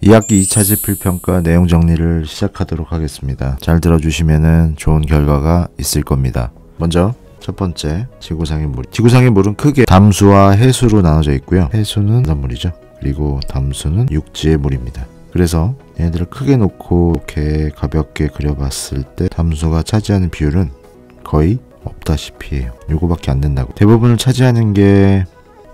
2학기 2차 지필평가 내용 정리를 시작하도록 하겠습니다. 잘 들어주시면 좋은 결과가 있을 겁니다. 먼저 첫 번째, 지구상의 물. 지구상의 물은 크게 담수와 해수로 나눠져 있고요. 해수는 바닷물이죠. 그리고 담수는 육지의 물입니다. 그래서 얘네들을 크게 놓고 이렇게 가볍게 그려봤을 때 담수가 차지하는 비율은 거의 없다시피 해요. 요거밖에 안 된다고. 대부분을 차지하는 게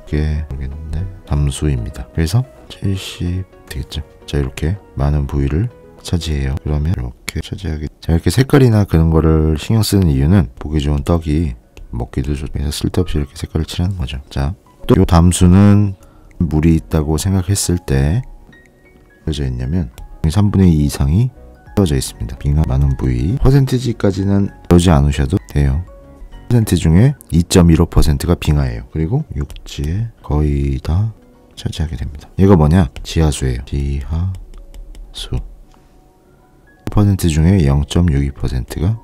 이게 모르겠는데 담수입니다. 그래서 70 되겠죠. 자, 이렇게 많은 부위를 차지해요. 그러면 이렇게 차지하게. 자, 이렇게 색깔이나 그런 거를 신경 쓰는 이유는 보기 좋은 떡이 먹기도 좋고 쓸데없이 이렇게 색깔을 칠하는 거죠. 자, 또 이 담수는 물이 있다고 생각했을 때 되어져 있냐면 3분의 2 이상이 되어져 있습니다. 빙하 많은 부위. 퍼센티지까지는 배우지 않으셔도 돼요. 퍼센트 중에 2.15%가 빙하예요. 그리고 육지에 거의 다 차지하게 됩니다. 얘가 뭐냐? 지하수예요. 지하수. 퍼센트 중에 0.62%가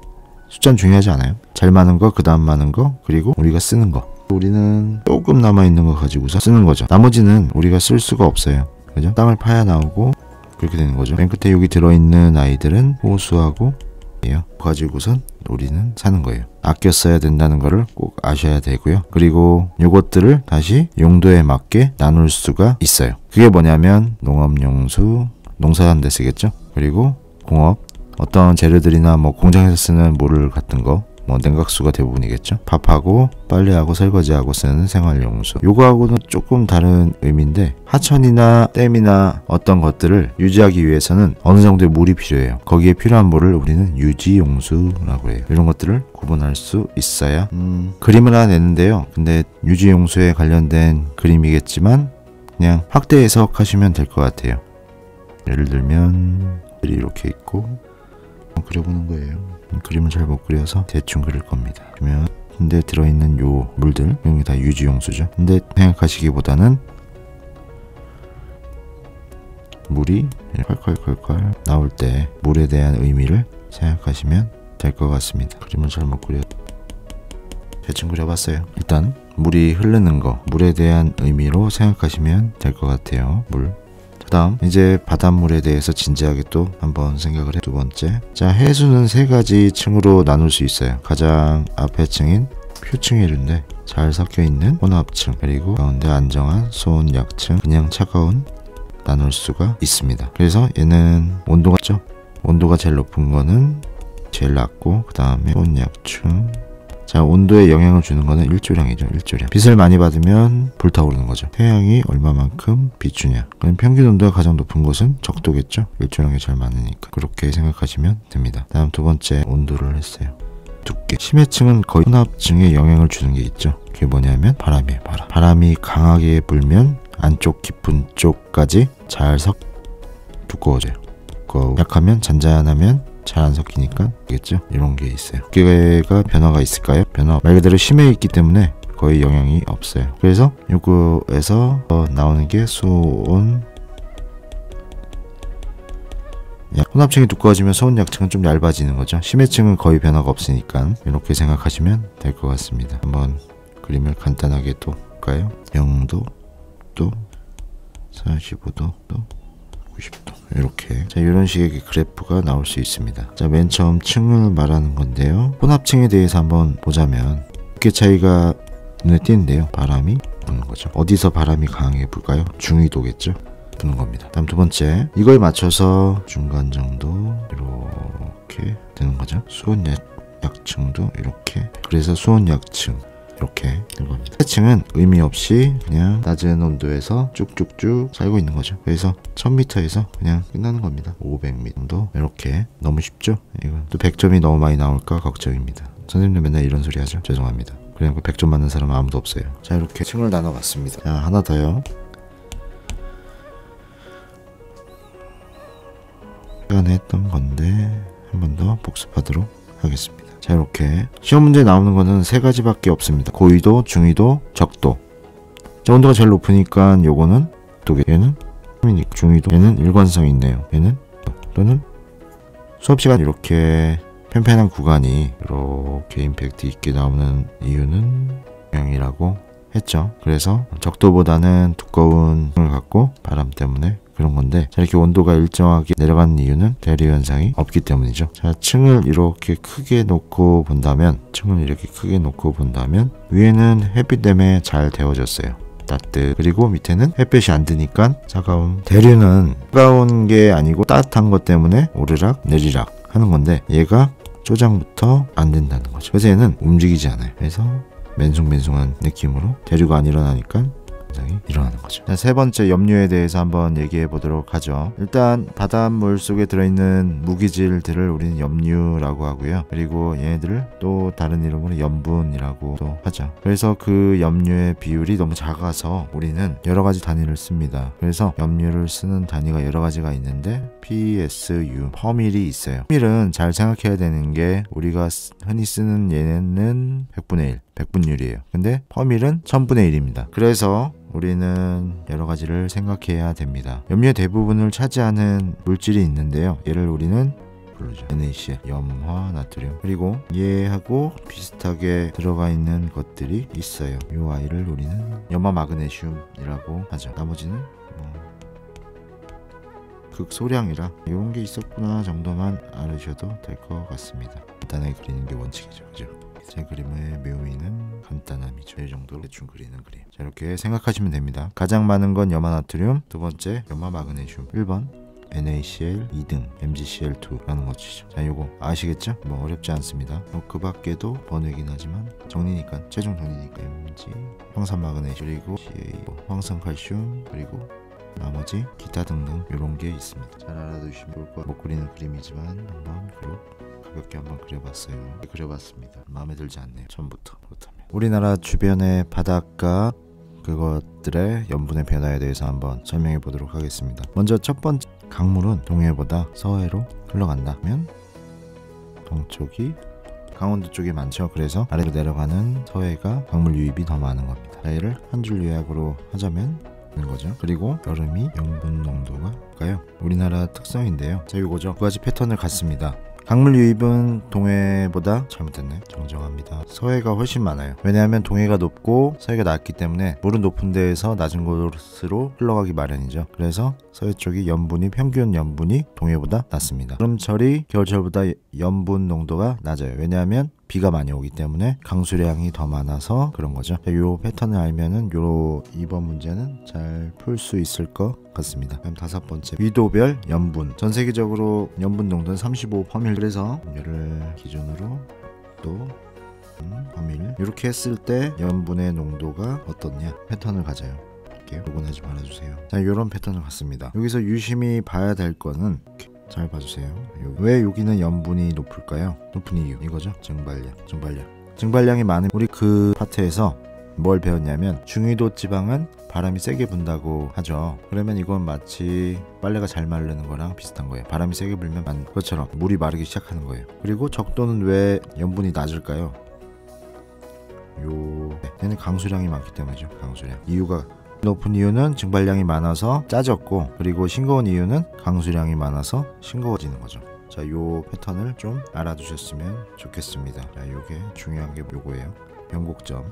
숫자는 중요하지 않아요. 잘 많은 거, 그 다음 많은 거, 그리고 우리가 쓰는 거. 우리는 조금 남아있는 거 가지고서 쓰는 거죠. 나머지는 우리가 쓸 수가 없어요. 그죠? 땅을 파야 나오고 그렇게 되는 거죠. 맨 끝에 여기 들어있는 아이들은 호수하고 가지고선 우리는 사는 거예요. 아껴 써야 된다는 거를 꼭 아셔야 되고요. 그리고 요것들을 다시 용도에 맞게 나눌 수가 있어요. 그게 뭐냐면 농업용수, 농사하는 데 쓰겠죠. 그리고 공업, 어떤 재료들이나 뭐 공장에서 쓰는 물 같은 거, 뭐 냉각수가 대부분이겠죠. 밥하고 빨래하고 설거지하고 쓰는 생활용수. 요거하고는 조금 다른 의미인데, 하천이나 댐이나 어떤 것들을 유지하기 위해서는 어느 정도의 물이 필요해요. 거기에 필요한 물을 우리는 유지용수라고 해요. 이런 것들을 구분할 수 있어야 그림을 하나 내는데요. 근데 유지용수에 관련된 그림이겠지만 그냥 확대 해석하시면 될 것 같아요. 예를 들면 이렇게 있고 그려보는 거예요. 그림을 잘 못 그려서 대충 그릴 겁니다. 그러면 근데 들어있는 요 물들, 여기 다 유지용수죠. 근데 생각하시기보다는 물이 콸콸콸콸 나올 때 물에 대한 의미를 생각하시면 될 것 같습니다. 그림을 잘 못 그려 대충 그려봤어요. 일단 물이 흐르는 거, 물에 대한 의미로 생각하시면 될 것 같아요. 물. 그 다음 이제 바닷물에 대해서 진지하게 또 한번 생각을 해. 두 번째, 자, 해수는 세 가지 층으로 나눌 수 있어요. 가장 앞에 층인 표층이류인데 잘 섞여있는 혼합층, 그리고 가운데 안정한 소온 약층, 그냥 차가운 나눌 수가 있습니다. 그래서 얘는 온도가 있죠. 온도가 제일 높은 거는 제일 낮고, 그 다음에 소온 약층. 자, 온도에 영향을 주는 거는 일조량이죠. 일조량. 빛을 많이 받으면 불타오르는 거죠. 태양이 얼마만큼 비추냐. 그럼 평균 온도가 가장 높은 곳은 적도겠죠. 일조량이 잘 많으니까. 그렇게 생각하시면 됩니다. 다음 두 번째, 온도를 했어요. 두께. 심해층은 거의 혼합층에 영향을 주는 게 있죠. 그게 뭐냐면 바람이에요. 바람이 강하게 불면 안쪽 깊은 쪽까지 잘 두꺼워져요. 약하면, 잔잔하면 잘 안 섞이니까 되겠죠. 이런 게 있어요. 두께가 변화가 있을까요? 변화 말 그대로 심해 있기 때문에 거의 영향이 없어요. 그래서 요거에서 나오는 게 소온. 혼합층이 두꺼워지면 소온 약층은 좀 얇아지는 거죠. 심해층은 거의 변화가 없으니까 이렇게 생각하시면 될 것 같습니다. 한번 그림을 간단하게 또 볼까요? 0도, 또 45도, 또 90도. 이렇게. 자, 이런 식의 그래프가 나올 수 있습니다. 자, 맨 처음 층을 말하는 건데요. 혼합층에 대해서 한번 보자면 두께 차이가 눈에 띄는데요. 바람이 부는 거죠. 어디서 바람이 강하게 불까요? 중위도겠죠. 부는 겁니다. 다음 두 번째, 이걸 맞춰서 중간 정도 이렇게 되는 거죠. 수온 약층도 이렇게. 그래서 수온 약층 이렇게 된 겁니다. 해층은 의미 없이 그냥 낮은 온도에서 쭉쭉쭉 살고 있는 거죠. 그래서 1000m에서 그냥 끝나는 겁니다. 500m 정도. 이렇게. 너무 쉽죠? 이건 또 100점이 너무 많이 나올까 걱정입니다. 선생님도 맨날 이런 소리 하죠. 죄송합니다. 그냥 100점 맞는 사람은 아무도 없어요. 자, 이렇게 층을 나눠봤습니다. 자, 하나 더요. 시간에 했던 건데 한 번 더 복습하도록 하겠습니다. 자, 이렇게 시험 문제에 나오는 거는 세 가지밖에 없습니다. 고위도, 중위도, 적도. 자, 온도가 제일 높으니까 요거는 얘는 중위도, 얘는 일관성이 있네요. 얘는 또는 수업시간 이렇게 팽팽한 구간이 이렇게 임팩트 있게 나오는 이유는 영향이라고 했죠. 그래서 적도보다는 두꺼운 을 갖고 바람 때문에 그런 건데, 자, 이렇게 온도가 일정하게 내려가는 이유는 대류 현상이 없기 때문이죠. 자, 층을 이렇게 크게 놓고 본다면 위에는 햇빛 때문에 잘 데워졌어요. 따뜻. 그리고 밑에는 햇빛이 안 드니까 차가운. 대류는 차가운 게 아니고 따뜻한 것 때문에 오르락 내리락 하는 건데, 얘가 초장부터 안 된다는 거죠. 그래서 얘는 움직이지 않아요. 그래서 맨숭맨숭한 느낌으로 대류가 안 일어나니까 현상이 일어나는 거죠. 자, 세 번째 염류에 대해서 한번 얘기해 보도록 하죠. 일단 바닷물 속에 들어있는 무기질들을 우리는 염류라고 하고요. 그리고 얘네들을 또 다른 이름으로 염분이라고 하죠. 그래서 그 염류의 비율이 너무 작아서 우리는 여러 가지 단위를 씁니다. 그래서 염류를 쓰는 단위가 여러 가지가 있는데 PSU, 퍼밀이 있어요. 퍼밀은 잘 생각해야 되는 게, 우리가 흔히 쓰는 얘는 100분의 1, 100분율이에요. 근데 퍼밀은 1000분의 1입니다. 그래서 우리는 여러 가지를 생각해야 됩니다. 염류의 대부분을 차지하는 물질이 있는데요. 얘를 우리는 부르죠. NaCl, 염화 나트륨. 그리고 얘하고 비슷하게 들어가 있는 것들이 있어요. 이 아이를 우리는 염화 마그네슘이라고 하죠. 나머지는 극소량이라 이런 게 있었구나 정도만 알으셔도 될 것 같습니다. 간단하게 그리는 게 원칙이죠. 그죠? 제 그림의 묘미는 간단함이죠. 이 정도로 대충 그리는 그림. 자, 이렇게 생각하시면 됩니다. 가장 많은 건 염화나트륨, 두 번째 염화 마그네슘, 1번 NaCl, 2등 MgCl2라는 것이죠. 자, 요거 아시겠죠? 뭐 어렵지 않습니다. 그 밖에도 번외긴 하지만 정리니까, 최종 정리니까 Mg, 황산마그네슘, 그리고 Ca, 황산칼슘, 그리고 나머지 기타 등등 이런 게 있습니다. 잘 알아두시면 좋을 것 같아요. 못 그리는 그림이지만 한번 가볍게 한번 그려봤습니다. 마음에 들지 않네요. 처음부터. 그렇다면 우리나라 주변의 바닷가 그것들의 염분의 변화에 대해서 한번 설명해 보도록 하겠습니다. 먼저 첫 번째, 강물은 동해보다 서해로 흘러간다면 동쪽이 강원도 쪽이 많죠. 그래서 아래로 내려가는 서해가 강물 유입이 더 많은 겁니다. 얘를 한 줄 요약으로 하자면 거죠. 그리고 여름이 염분 농도가 가요. 우리나라 특성인데요. 자, 요거죠. 두 가지 패턴을 갖습니다. 강물 유입은 동해보다 잘못됐네. 정정합니다. 서해가 훨씬 많아요. 왜냐하면 동해가 높고 서해가 낮기 때문에 물은 높은 데에서 낮은 곳으로 흘러가기 마련이죠. 그래서 서해 쪽이 평균 염분이 동해보다 낮습니다. 여름철이 겨울철보다 염분 농도가 낮아요. 왜냐하면 비가 많이 오기 때문에 강수량이 더 많아서 그런 거죠. 이 패턴을 알면은 요 2번 문제는 잘 풀 수 있을 것 같습니다. 그럼 다섯 번째, 위도별 염분. 전 세계적으로 염분 농도는 35퍼밀. 그래서 얘를 기준으로 또 퍼밀 이렇게 했을 때 염분의 농도가 어떻냐 패턴을 가져요. 이렇게 구분하지 말아주세요. 자, 이런 패턴을 갖습니다. 여기서 유심히 봐야 될 거는, 잘 봐주세요. 왜 여기는 염분이 높을까요? 높은 이유 이거죠. 증발량이 많은 우리 그 파트에서 뭘 배웠냐면, 중위도 지방은 바람이 세게 분다고 하죠. 그러면 이건 마치 빨래가 잘 마르는 거랑 비슷한 거예요. 바람이 세게 불면 그것처럼 물이 마르기 시작하는 거예요. 그리고 적도는 왜 염분이 낮을까요? 얘는 강수량이 많기 때문이죠. 강수량. 이유가 높은 이유는 증발량이 많아서 짜졌고, 그리고 싱거운 이유는 강수량이 많아서 싱거워지는 거죠. 자, 요 패턴을 좀 알아두셨으면 좋겠습니다. 자, 요게 중요한 게 요거예요. 변곡점.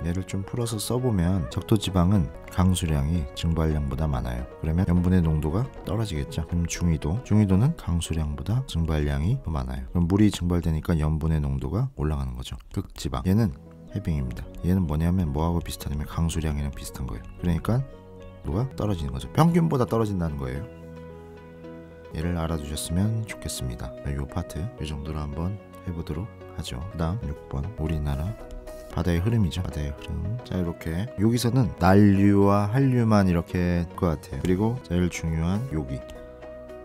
얘를 좀 풀어서 써보면, 적도지방은 강수량이 증발량보다 많아요. 그러면 염분의 농도가 떨어지겠죠. 그럼 중위도는 강수량보다 증발량이 더 많아요. 그럼 물이 증발되니까 염분의 농도가 올라가는 거죠. 극지방. 얘는 해빙입니다. 얘는 뭐냐면 뭐하고 비슷하냐면 강수량이랑 비슷한 거예요. 그러니까 농도가 떨어지는 거죠. 평균보다 떨어진다는 거예요. 얘를 알아두셨으면 좋겠습니다. 이 파트 이 정도로 한번 해보도록 하죠. 그 다음 6번, 우리나라 바다의 흐름이죠. 바다의 흐름. 자, 이렇게 여기서는 난류와 한류만 이렇게 할 것 같아요. 그리고 제일 중요한 여기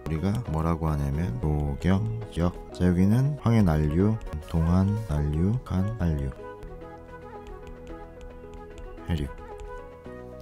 우리가 뭐라고 하냐면 노경, 역. 자, 여기는 황해 난류, 동안 난류, 간 난류, 해류.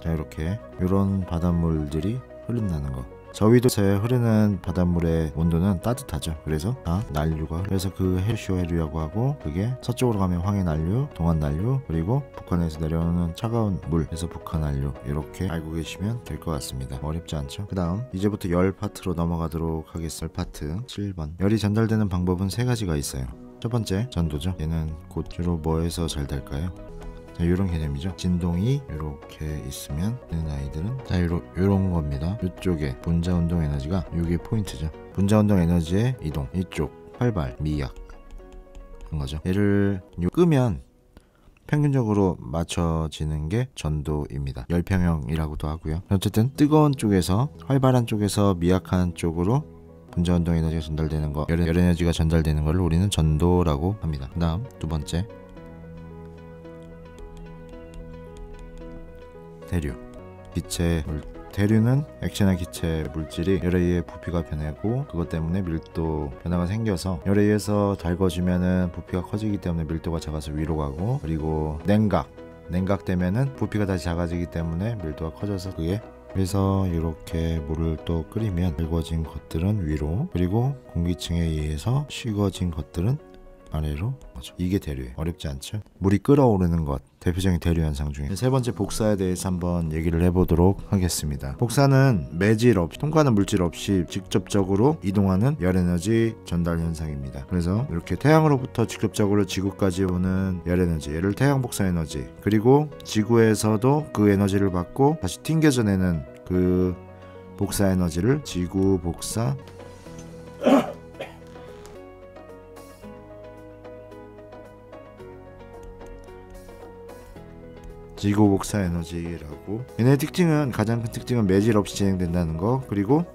자, 이렇게 이런 바닷물들이 흐른다는 거. 저위도서에 흐르는 바닷물의 온도는 따뜻하죠. 그래서 다 난류가, 그래서 그 해류라고 하고, 그게 서쪽으로 가면 황해 난류, 동안 난류, 그리고 북한에서 내려오는 차가운 물, 그래서 북한 난류. 이렇게 알고 계시면 될 것 같습니다. 어렵지 않죠? 그 다음 이제부터 열 파트로 넘어가도록 하겠습니다. 파트 7번. 열이 전달되는 방법은 세 가지가 있어요. 첫 번째, 전도죠. 얘는 곧 주로 뭐에서 잘 될까요? 자, 이런 개념이죠. 진동이 이렇게 있으면 있는 아이들은 자, 요런 겁니다. 이쪽에 분자 운동 에너지가 이게 포인트죠. 분자 운동 에너지의 이동, 이쪽 활발, 미약 그런 거죠. 얘를 끄면 평균적으로 맞춰지는 게 전도입니다. 열평형이라고도 하고요. 어쨌든 뜨거운 쪽에서 활발한 쪽에서 미약한 쪽으로 분자 운동 에너지가 전달되는 거, 열 에너지가 전달되는 걸 우리는 전도라고 합니다. 그 다음 두 번째 대류. 기체 대류는 액체나 기체 물질이 열에 의해 부피가 변하고 그것 때문에 밀도 변화가 생겨서 열에 의해서 달궈지면은 부피가 커지기 때문에 밀도가 작아서 위로 가고, 그리고 냉각 되면은 부피가 다시 작아지기 때문에 밀도가 커져서 그래서 이렇게 물을 또 끓이면 달궈진 것들은 위로, 그리고 공기층에 의해서 식어진 것들은 아래로 오죠. 이게 대류예요. 어렵지 않죠? 물이 끓어오르는 것, 대표적인 대류 현상 중에 세 번째 복사에 대해서 한번 얘기를 해보도록 하겠습니다. 복사는 매질 없이, 통과하는 물질 없이 직접적으로 이동하는 열에너지 전달 현상입니다. 그래서 이렇게 태양으로부터 직접적으로 지구까지 오는 열에너지, 얘를 태양 복사 에너지, 그리고 지구에서도 그 에너지를 받고 다시 튕겨져내는 그 복사 에너지를 지구 복사 지구 복사 에너지라고. 얘네의 특징은, 가장 큰 특징은 매질 없이 진행된다는 거, 그리고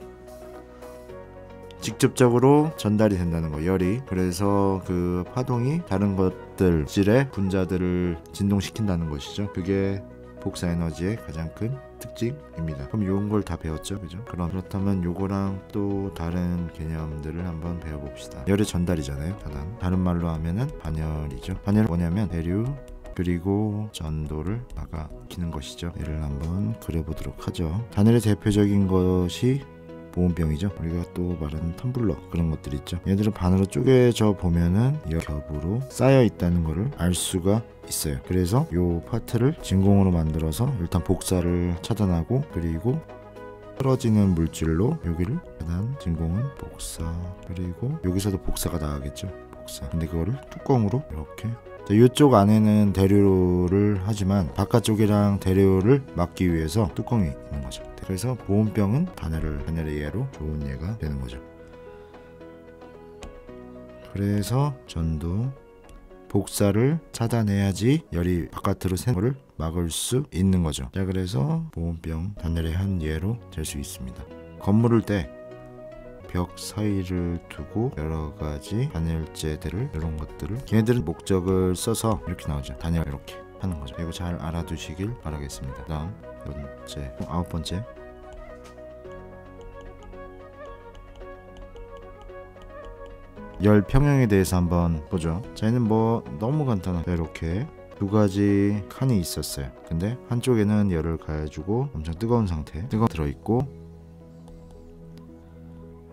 직접적으로 전달이 된다는 거, 열이. 그래서 그 파동이 다른 것들, 질의 분자들을 진동시킨다는 것이죠. 그게 복사 에너지의 가장 큰 특징입니다. 그럼 요런 걸 다 배웠죠, 그죠? 그렇다면 요거랑 또 다른 개념들을 한번 배워봅시다. 열의 전달이잖아요. 다른 말로 하면은 반열이죠. 반열은 뭐냐면 대류 그리고 전도를 막아키는 것이죠. 얘를 한번 그려보도록 하죠. 단열의 대표적인 것이 보온병이죠. 우리가 또 말하는 텀블러, 그런 것들 있죠. 얘들은 반으로 쪼개져 보면은 겹으로 쌓여 있다는 것을 알 수가 있어요. 그래서 요 파트를 진공으로 만들어서 일단 복사를 차단하고, 그리고 떨어지는 물질로 여기를 차단, 진공은 복사, 그리고 여기서도 복사가 나가겠죠. 복사. 근데 그거를 뚜껑으로 이렇게, 이쪽 안에는 대류를 하지만 바깥쪽이랑 대류를 막기 위해서 뚜껑이 있는 거죠. 그래서 보온병은 단열의 예로 좋은 예가 되는 거죠. 그래서 전도, 복사를 차단해야지 열이 바깥으로 새는 것을 막을 수 있는 거죠. 자, 그래서 보온병 단열의 한 예로 될 수 있습니다. 건물을 때 벽 사이를 두고 여러 가지 단열재들을, 이런 것들을, 걔네들은 목적을 써서 이렇게 나오죠. 단열 이렇게 하는 거죠. 이거 잘 알아두시길 바라겠습니다. 다음 아홉 번째 열 평형에 대해서 한번 보죠. 자, 얘는 뭐 너무 간단하게 이렇게 두 가지 칸이 있었어요. 근데 한쪽에는 열을 가해주고 엄청 뜨거운 상태, 들어있고,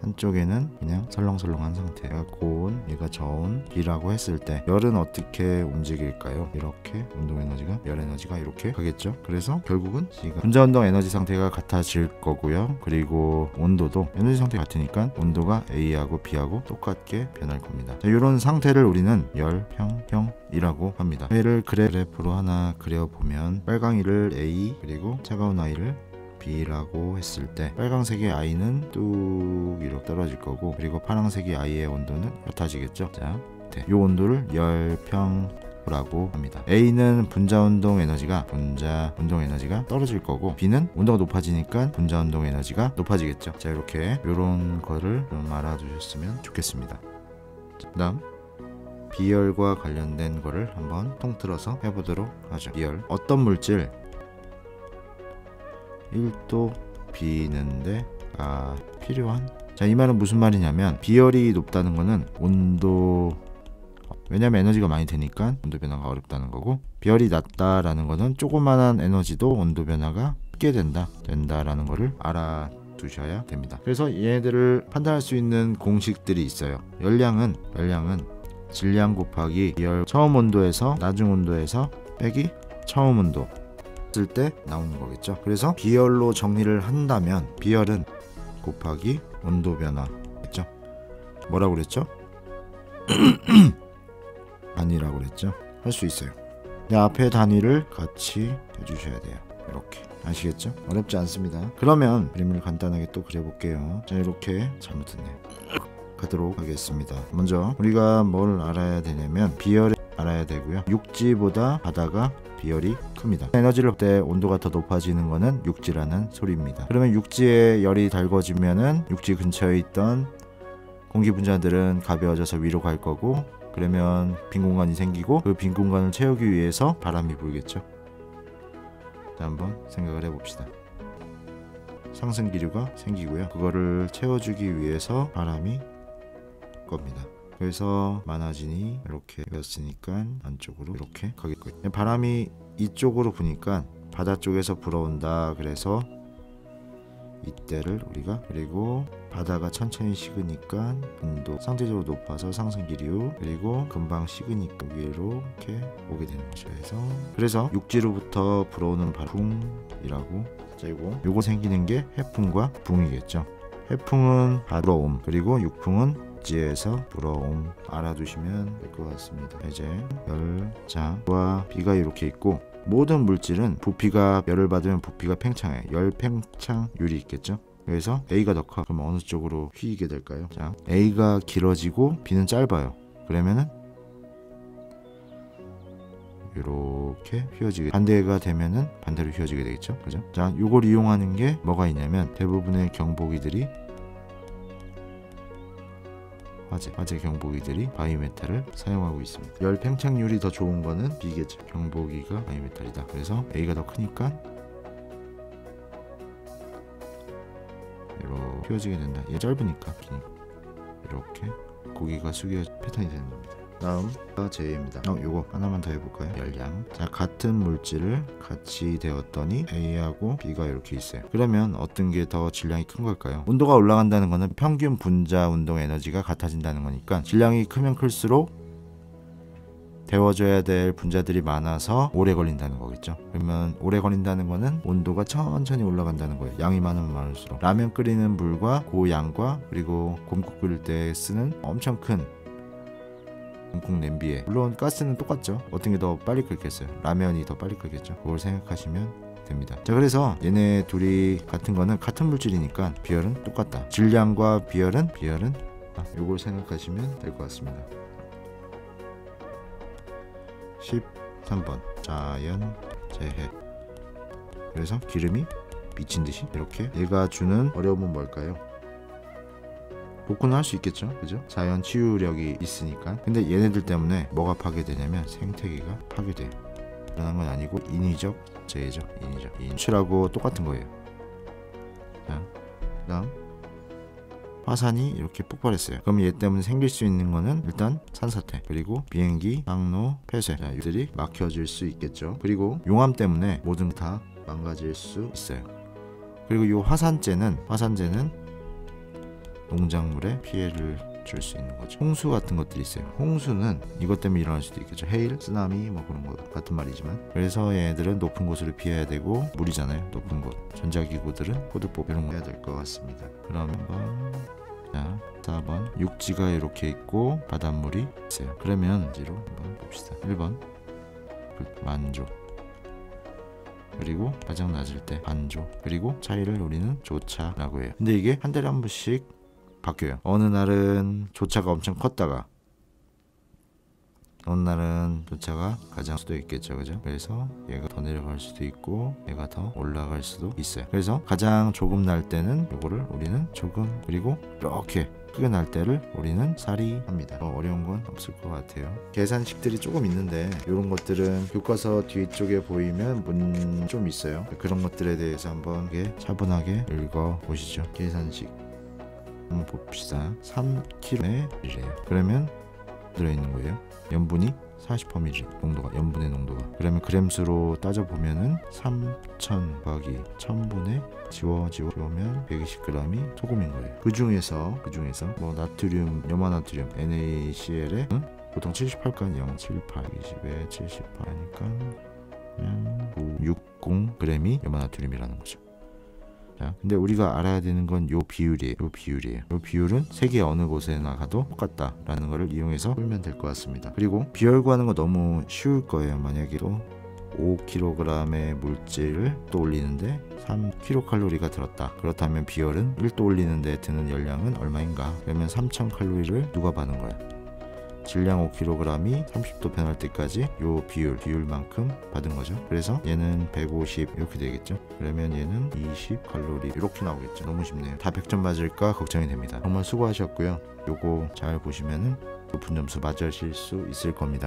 한쪽에는 그냥 설렁설렁한 상태. 얘가 고온, 얘가 저온, B라고 했을 때 열은 어떻게 움직일까요? 이렇게 운동 에너지가, 열 에너지가 이렇게 가겠죠. 그래서 결국은 C가 분자 운동 에너지 상태가 같아질 거고요. 그리고 온도도 에너지 상태 같으니까 온도가 A하고 B하고 똑같게 변할 겁니다. 자, 이런 상태를 우리는 열평형이라고 합니다. 얘를 그래프로 하나 그려보면 빨강이를 A, 그리고 차가운 I를 B라고 했을 때 빨강색의 I는 뚝 이렇게 떨어질 거고, 그리고 파란색의 I의 온도는 같아지겠죠. 자, 이 온도를 열평라고 합니다. A는 분자 운동 에너지가 떨어질 거고, B는 온도가 높아지니까 분자 운동 에너지가 높아지겠죠. 자, 이렇게 요런 거를 좀 알아두셨으면 좋겠습니다. 그 다음 비열과 관련된 거를 한번 통틀어서 해보도록 하죠. 비열, 어떤 물질 1도 비는데 필요한, 자, 이 말은 무슨 말이냐면 비열이 높다는 거는 온도, 왜냐면 에너지가 많이 되니까 온도 변화가 어렵다는 거고, 비열이 낮다라는 거는 조그만한 에너지도 온도 변화가 크게 된다라는 거를 알아두셔야 됩니다. 그래서 얘네들을 판단할 수 있는 공식들이 있어요. 열량은 질량 곱하기 비열 처음 온도에서 나중 온도에서 빼기 처음 온도 쓸 때 나오는 거겠죠. 그래서 비열로 정리를 한다면 비열은 곱하기 온도 변화겠죠. 뭐라고 그랬죠? 아니라고 그랬죠. 할 수 있어요. 이 앞에 단위를 같이 해주셔야 돼요. 이렇게 아시겠죠? 어렵지 않습니다. 그러면 그림을 간단하게 또 그려볼게요. 자, 이렇게 잘못했네요. 가도록 하겠습니다. 먼저 우리가 뭘 알아야 되냐면 비열을 알아야 되고요. 육지보다 바다가 비열이 큽니다. 에너지를 때 온도가 더 높아지는 거는 육지라는 소리입니다. 그러면 육지에 열이 달궈지면은 육지 근처에 있던 공기 분자들은 가벼워져서 위로 갈 거고, 그러면 빈 공간이 생기고 그 빈 공간을 채우기 위해서 바람이 불겠죠. 자, 한번 생각을 해봅시다. 상승 기류가 생기고요. 그거를 채워주기 위해서 바람이 겁니다. 그래서 많아지니 이렇게 되었으니까 안쪽으로 이렇게 가겠고요. 바람이 이쪽으로 부니까 바다 쪽에서 불어온다. 그래서 이때를 우리가, 그리고 바다가 천천히 식으니까 온도 상대적으로 높아서 상승 기류, 그리고 금방 식으니까 위로 이렇게 오게 되는 거죠. 그래서 육지로부터 불어오는 바람이라고. 자, 요거 생기는 게 해풍과 붕이겠죠. 해풍은 불어옴, 그리고 육풍은 육지에서 불어옴. 알아두시면 될 것 같습니다. 이제 열자와 비가 이렇게 있고, 모든 물질은 부피가 열을 받으면 부피가 팽창해. 열 팽창율이 있겠죠. 그래서 A가 더 커. 그럼 어느 쪽으로 휘게 될까요? 자, A가 길어지고 B는 짧아요. 그러면은 이렇게 휘어지게, 반대가 되면은 반대로 휘어지게 되겠죠. 그죠? 자, 요걸 이용하는 게 뭐가 있냐면 대부분의 경보기들이 화재 경보기들이 바이메탈을 사용하고 있습니다. 열 팽창률이 더 좋은 거는 B겠죠. 경보기가 바이메탈이다. 그래서 A가 더 크니까 이렇게 휘어지게 된다. 얘 짧으니까 이렇게 고기가 숙여 패턴이 되는 겁니다. 다음 제입니다. 요거 하나만 더 해볼까요? 열량. 자, 같은 물질을 같이 되었더니 A하고 B가 이렇게 있어요. 그러면 어떤 게 더 질량이 큰 걸까요? 온도가 올라간다는 거는 평균 분자 운동 에너지가 같아진다는 거니까, 질량이 크면 클수록 데워져야 될 분자들이 많아서 오래 걸린다는 거겠죠. 그러면 오래 걸린다는 거는 온도가 천천히 올라간다는 거예요. 양이 많으면 많을수록. 라면 끓이는 물과 그 양과, 그리고 곰국 끓일 때 쓰는 엄청 큰 곰국 냄비에, 물론 가스는 똑같죠. 어떤 게 더 빨리 끓겠어요? 라면이 더 빨리 끓겠죠. 그걸 생각하시면 됩니다. 자, 그래서 얘네 둘이 같은 거는 같은 물질이니까 비열은 똑같다. 질량과 비열은 요걸 생각하시면 될 것 같습니다. 13번 자연 재해. 그래서 기름이 미친듯이 이렇게. 얘가 주는 어려움은 뭘까요? 복구는 할 수 있겠죠. 그죠? 자연 치유력이 있으니까. 근데 얘네들 때문에 뭐가 파괴되냐면 생태계가 파괴돼요. 그런 건 아니고 인위적 재해죠. 인출하고 똑같은 거예요. 자, 그다음 화산이 이렇게 폭발했어요. 그럼 얘 때문에 생길 수 있는 거는 일단 산사태, 그리고 비행기 항로 폐쇄. 자, 이들이 막혀질 수 있겠죠. 그리고 용암 때문에 모든 다 망가질 수 있어요. 그리고 이 화산재는 농작물에 피해를 줄 수 있는 거죠. 홍수 같은 것들이 있어요. 홍수는 이것 때문에 일어날 수도 있겠죠. 해일, 쓰나미 뭐 그런 거 같은 말이지만, 그래서 얘네들은 높은 곳을 피해야 되고, 물이잖아요. 높은 곳. 전자기구들은 코드법 이런 거 해야 될 것 같습니다. 그럼 한번, 자, 4번 육지가 이렇게 있고 바닷물이 있어요. 그러면 지로 한번 봅시다. 1번 만조, 그리고 가장 낮을 때 반조, 그리고 차이를 우리는 조차라고 해요. 근데 이게 한 달에 한 번씩 바뀌어요. 어느 날은 조차가 엄청 컸다가 어느 날은 조차가 가장 수도 있겠죠. 그죠? 그래서 얘가 더 내려갈 수도 있고 얘가 더 올라갈 수도 있어요. 그래서 가장 조금 날 때는 요거를 우리는 조금, 그리고 이렇게 크게 날 때를 우리는 사리 합니다. 어려운 건 없을 것 같아요. 계산식들이 조금 있는데 이런 것들은 교과서 뒤쪽에 보이면 문 좀 있어요. 그런 것들에 대해서 한번 차분하게 읽어 보시죠. 계산식 한번 봅시다. 3kg의 이래요. 그러면 들어있는 거예요. 염분이 40%ml 농도가, 염분의 농도가. 그러면 그램수로 따져보면은 3000 곱하기 1000분의 지워면 120g이 소금인 거예요. 그 중에서 뭐 나트륨, 염화나트륨 NaCl에 보통 78간 078 20에 78 하니까 그냥 960g이 염화나트륨이라는 거죠. 자, 근데 우리가 알아야 되는 건 요 비율이에요. 요 비율은 세계 어느 곳에나 가도 똑같다라는 거를 이용해서 풀면 될 것 같습니다. 그리고 비열 구하는 거 너무 쉬울 거예요. 만약에 또 5kg의 물질을 또 올리는데 3kcal가 들었다. 그렇다면 비열은 1도 올리는데 드는 열량은 얼마인가? 그러면 3000칼로리를 누가 받은 거야? 질량 5kg이 30도 변할 때까지 요 비율만큼 받은 거죠. 그래서 얘는 150 이렇게 되겠죠. 그러면 얘는 20칼로리 이렇게 나오겠죠. 너무 쉽네요. 다 100점 맞을까 걱정이 됩니다. 정말 수고하셨고요. 요거 잘 보시면은 높은 점수 맞으실 수 있을 겁니다.